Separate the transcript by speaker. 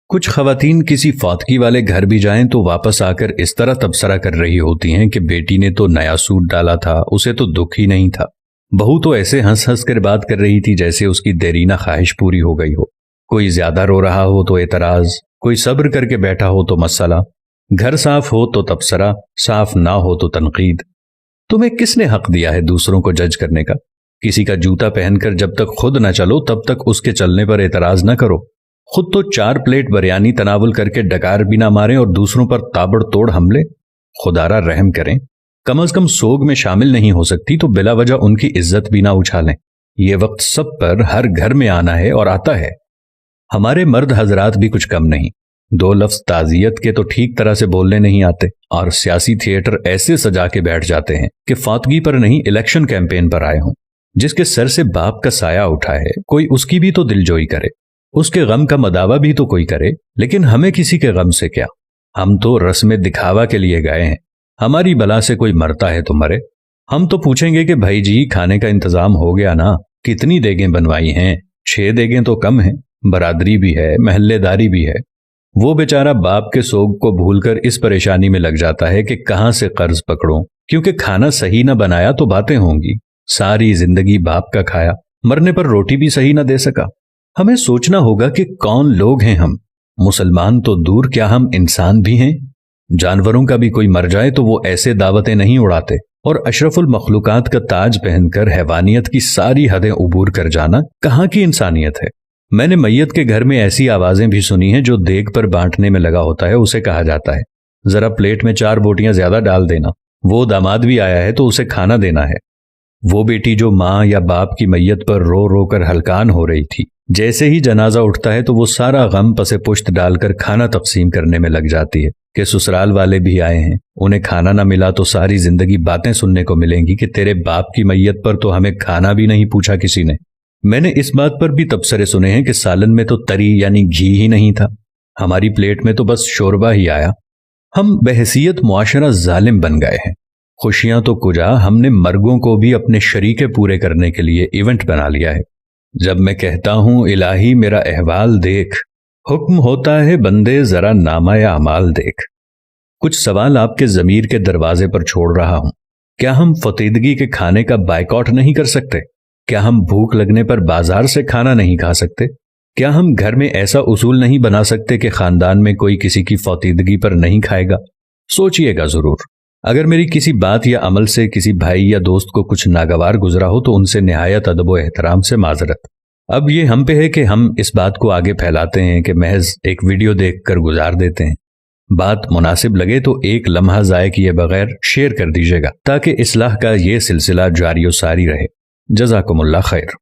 Speaker 1: کچھ خواتین کسی فوتگی والے گھر بھی جائیں تو واپس آ کر اس طرح تبصرہ کر رہی ہوتی ہیں کہ بیٹی نے تو نیا سوٹ ڈالا تھا، اسے تو دکھ ہی نہیں تھا۔ بہو تو ایسے ہنس ہنس کر بات کر رہی تھی جیسے اس کی دیرینہ خواہش پوری ہو گئی ہو۔ کوئی زیادہ رو رہا ہو تو اعتراض، کوئی صبر کر کے بیٹھا ہو تو مسئلہ، گھر صاف ہو تو تبصرہ، صاف نہ ہو تو تنقید۔ تمہیں کس نے حق دیا ہے دوسروں کو جج کرنے کا؟ کسی کا جوتا پہن کر جب تک خود نہ چلو تب تک اس کے چلنے پر اعتراض نہ کرو۔ خود تو 4 پلیٹ بریانی تناول کر کے ڈکار بھی نہ ماریں اور دوسروں پر تابڑ توڑ حملے۔ خدارا رحم کریں، کم از کم سوگ میں شامل نہیں ہو سکتی تو بلا وجہ ان کی عزت بھی نہ اچھالیں۔ یہ وقت سب پر ہر گھر میں آنا ہے اور آتا ہے۔ ہمارے مرد حضرات بھی کچھ کم نہیں، 2 لفظ تعزیت کے تو ٹھیک طرح سے بولنے نہیں آتے، اور سیاسی تھیٹر ایسے سجا کے بیٹھ جاتے ہیں کہ فوتگی پر نہیں الیکشن کیمپین پر آئے ہوں۔ جس کے سر سے باپ کا سایہ اٹھا ہے کوئی اس کی بھی تو دلجوئی کرے، اس کے غم کا مداوع بھی تو کوئی کرے، لیکن ہمیں کسی کے غم سے کیا؟ ہم تو رسم دکھاوا کے لیے گئے ہیں۔ ہماری بلا سے کوئی مرتا ہے تو مرے، ہم تو پوچھیں گے کہ بھائی جی کھانے کا انتظام ہو گیا نا؟ کتنی دیگیں بنوائی ہیں؟ 6 دیگیں تو کم ہیں، برادری بھی ہے، محلے داری بھی ہے۔ وہ بیچارہ باپ کے سوگ کو بھول کر اس پریشانی میں لگ جاتا ہے کہ کہاں سے قرض پکڑوں، کیونکہ کھانا صحیح نہ بنایا تو باتیں ہوں گی۔ ساری زندگی باپ کا کھایا، مرنے پر روٹی بھی صحیح نہ دے سکا۔ ہمیں سوچنا ہوگا کہ کون لوگ ہیں ہم۔ مسلمان تو دور، کیا ہم انسان بھی ہیں؟ جانوروں کا بھی کوئی مر جائے تو وہ ایسے دعوتیں نہیں اڑاتے، اور اشرف المخلوقات کا تاج پہن کر حیوانیت کی ساری حدیں عبور کر جانا کہاں کی انسانیت ہے؟ میں نے میت کے گھر میں ایسی آوازیں بھی سنی ہیں، جو دیگ پر بانٹنے میں لگا ہوتا ہے اسے کہا جاتا ہے ذرا پلیٹ میں 4 بوٹیاں زیادہ ڈال دینا، وہ داماد بھی آیا ہے تو اسے کھانا دینا ہے۔ وہ بیٹی جو ماں یا باپ کی میت پر رو رو کر ہلکان ہو رہی تھی، جیسے ہی جنازہ اٹھتا ہے تو وہ سارا غم پسے پشت ڈال کر کھانا تقسیم کرنے میں لگ جاتی ہے کہ سسرال والے بھی آئے ہیں، انہیں کھانا نہ ملا تو ساری زندگی باتیں سننے کو ملیں گی کہ تیرے باپ کی میت پر تو ہمیں کھانا بھی نہیں پوچھا کسی نے۔ میں نے اس بات پر بھی تبصرے سنے ہیں کہ سالن میں تو تری یعنی گھی ہی نہیں تھا، ہماری پلیٹ میں تو بس شوربہ ہی آیا۔ ہم بحیثیت معاشرہ ظالم بن گئے ہیں۔ خوشیاں تو کجا، ہم نے مرگوں کو بھی اپنے شریکے پورے کرنے کے لیے ایونٹ بنا لیا ہے۔ جب میں کہتا ہوں الہی میرا احوال دیکھ، حکم ہوتا ہے بندے ذرا نامہ اعمال دیکھ۔ کچھ سوال آپ کے ضمیر کے دروازے پر چھوڑ رہا ہوں۔ کیا ہم فطیدگی کے کھانے کا بائیکاٹ نہیں کر سکتے؟ کیا ہم بھوک لگنے پر بازار سے کھانا نہیں کھا سکتے؟ کیا ہم گھر میں ایسا اصول نہیں بنا سکتے کہ خاندان میں کوئی کسی کی فوتیدگی پر نہیں کھائے گا؟ سوچئے گا ضرور۔ اگر میری کسی بات یا عمل سے کسی بھائی یا دوست کو کچھ ناگوار گزرا ہو تو ان سے نہایت ادب و احترام سے معذرت۔ اب یہ ہم پہ ہے کہ ہم اس بات کو آگے پھیلاتے ہیں کہ محض ایک ویڈیو دیکھ کر گزار دیتے ہیں۔ بات مناسب لگے تو ایک لمحہ ضائع کیے بغیر شیئر کر دیجیے گا تاکہ اصلاح کا یہ سلسلہ جاری و ساری رہے۔ جزاکم اللہ خیر۔